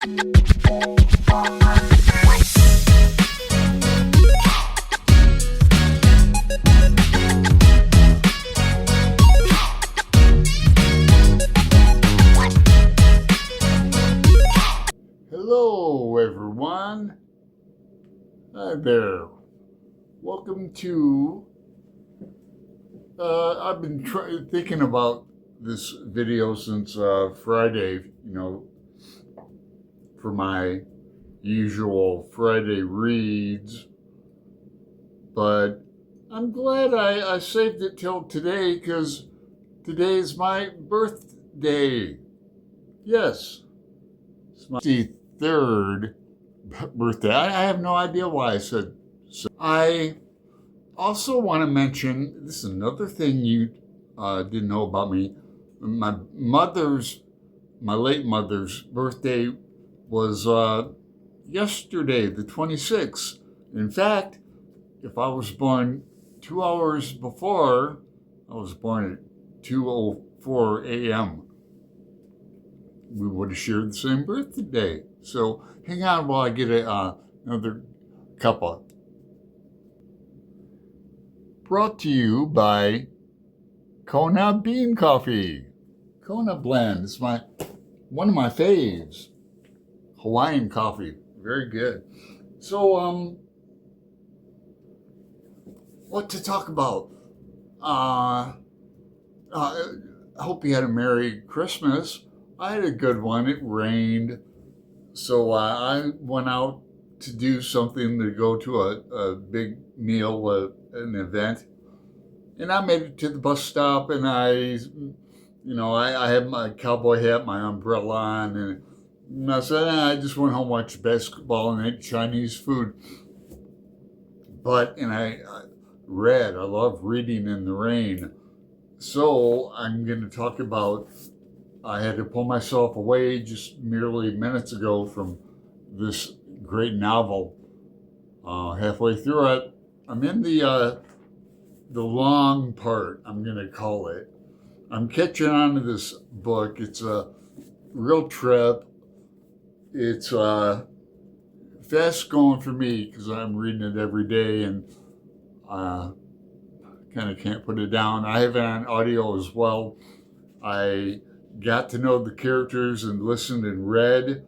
Hello, everyone. Hi there. Welcome to. I've been thinking about this video since Friday, for my usual Friday reads, but I'm glad I saved it till today because today is my birthday. Yes, it's my 63rd birthday. I have no idea why I said so. I also want to mention this is another thing you didn't know about me. My late mother's birthday was yesterday, the 26th. In fact, if I was born 2 hours before, I was born at 2:04 a.m., we would have shared the same birthday. So hang on while I get another cuppa. Brought to you by Kona Bean Coffee. Kona Blend is one of my faves. Hawaiian coffee, very good. So, what to talk about? I hope you had a Merry Christmas. I had a good one. It rained, so I went out to do something, to go to a big meal, an event, and I made it to the bus stop, and I had my cowboy hat, my umbrella on, and I said, I just went home, watched basketball, and ate Chinese food. And I read. I love reading in the rain. So I'm going to talk about, I had to pull myself away just merely minutes ago from this great novel. Halfway through it, I'm in the long part, I'm going to call it. I'm catching on to this book. It's a real trip. It's fast going for me because I'm reading it every day and kind of can't put it down. I have it on audio as well. I got to know the characters and listened and read at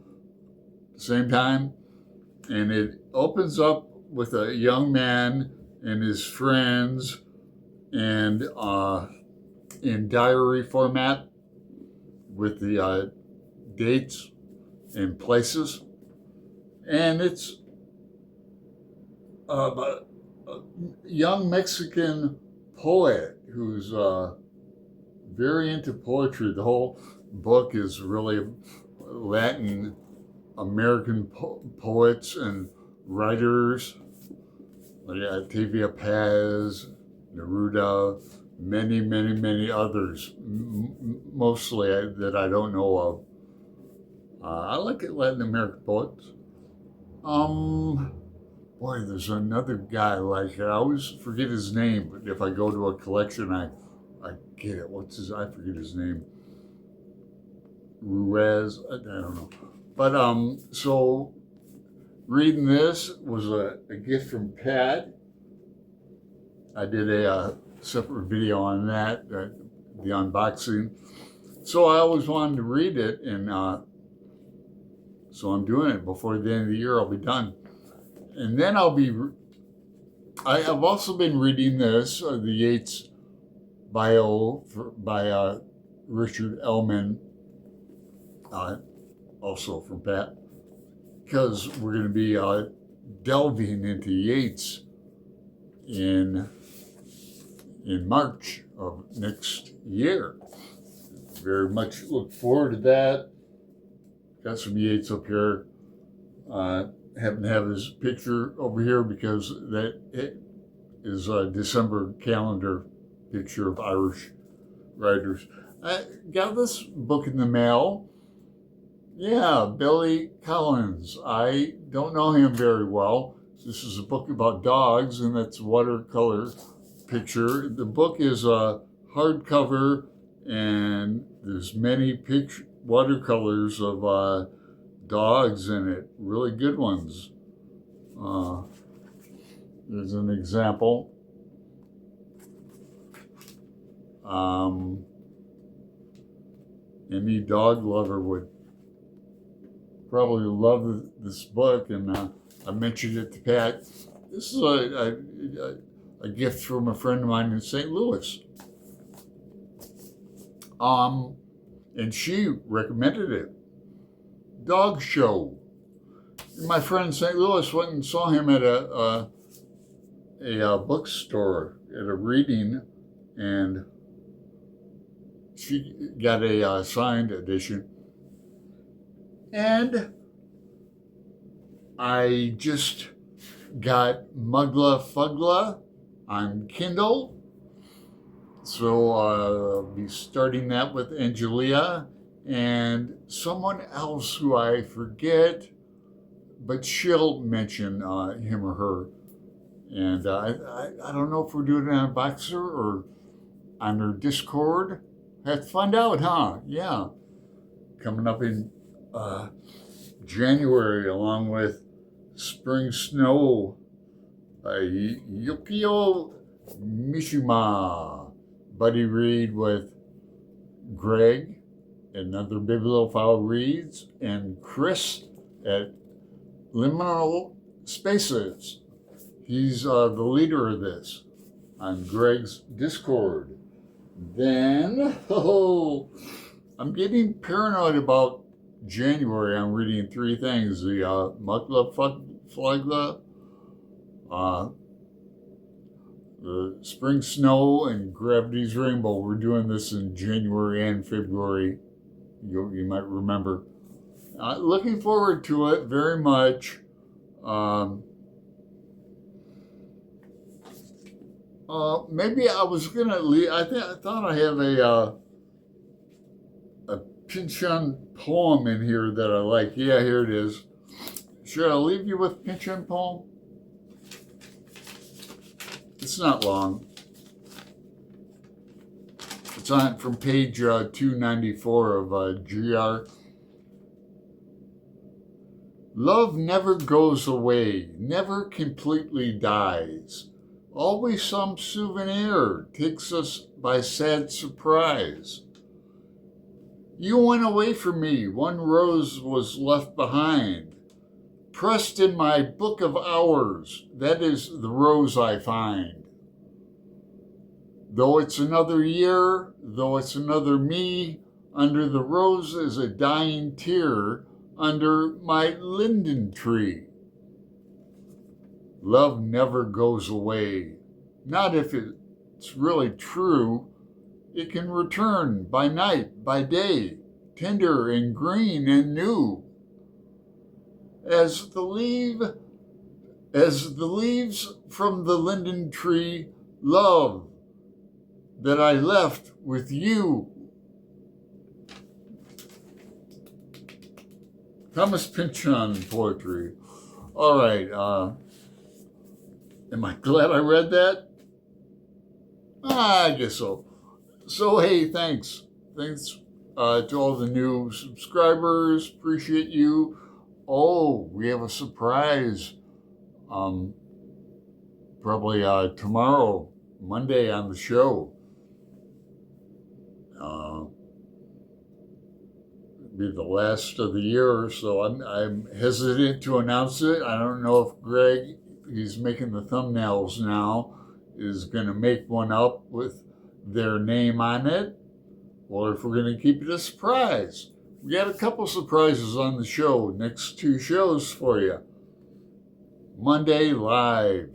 the same time. And it opens up with a young man and his friends and in diary format with the dates and places. And it's a young Mexican poet who's very into poetry. The whole book is really Latin American poets and writers like Octavia Paz, Neruda, many others, mostly that I don't know of. I like Latin American poets. Boy, there's another guy like I always forget his name, but if I go to a collection, I get it. I forget his name. Ruiz, I don't know. But so reading this was a gift from Pat. I did a separate video on that, the unboxing. So I always wanted to read it, and so I'm doing it. Before the end of the year, I'll be done. And then I have also been reading this, the Yeats bio by Richard Ellman, also from Pat, because we're going to be delving into Yeats in March of next year. Very much look forward to that. Got some Yeats up here. Happen to have his picture over here because that is a December calendar picture of Irish writers. I got this book in the mail. Yeah, Billy Collins. I don't know him very well. This is a book about dogs, and that's a watercolor picture. The book is a hardcover, and there's many watercolors of dogs in it, really good ones. There's an example. Any dog lover would probably love this book, and I mentioned it to Pat. This is a gift from a friend of mine in St. Louis. And she recommended it. Dog Show. My friend in St. Louis went and saw him at a bookstore at a reading, and she got a signed edition. And I just got Mugla Fugla on Kindle. So I'll be starting that with Angelia and someone else who I forget, but she'll mention him or her. And I don't know if we're doing it on Boxer or on her Discord. Have to find out, huh? Yeah. Coming up in January, along with Spring Snow by Yukio Mishima. Buddy Read with Greg, another Bibliophile Reads, and Chris at Liminal Spaces. He's the leader of this on Greg's Discord. Then, I'm getting paranoid about January. I'm reading three things. The Mugla Fugla, the Spring Snow, and Gravity's Rainbow. We're doing this in January and February. You might remember. Looking forward to it very much. Maybe I was gonna leave. I thought I have a Pynchon poem in here that I like. Yeah, here it is. Should I leave you with Pynchon poem? It's not long. It's on from page 294 of GR. Love never goes away, never completely dies. Always some souvenir takes us by sad surprise. You went away from me, one rose was left behind. Pressed in my book of hours, that is the rose I find. Though it's another year, though it's another me, under the rose is a dying tear under my linden tree. Love never goes away, not if it's really true. It can return by night, by day, tender and green and new. As the leaves from the linden tree, love that I left with you. Thomas Pynchon poetry. All right. Am I glad I read that? I guess so. So, hey, thanks. Thanks to all the new subscribers. Appreciate you. Oh, we have a surprise. Probably tomorrow, Monday on the show. Be the last of the year, so I'm hesitant to announce it. I don't know if Greg, he's making the thumbnails now, is going to make one up with their name on it, or if we're going to keep it a surprise. We got a couple surprises on the show, next two shows for you. Monday live.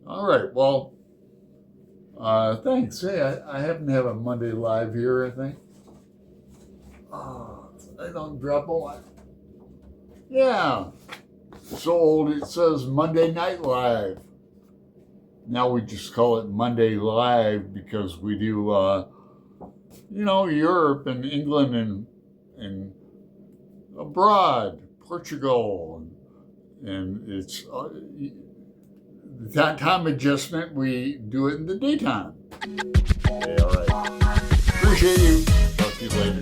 All right, well, thanks. Hey, I happen to have a Monday live here, I think. I don't drop a lot. Yeah. So old it says Monday Night Live. Now we just call it Monday Live because we do, Europe and England and abroad, Portugal, and it's that time adjustment. We do it in the daytime. Okay, all right. Appreciate you. Talk to you later.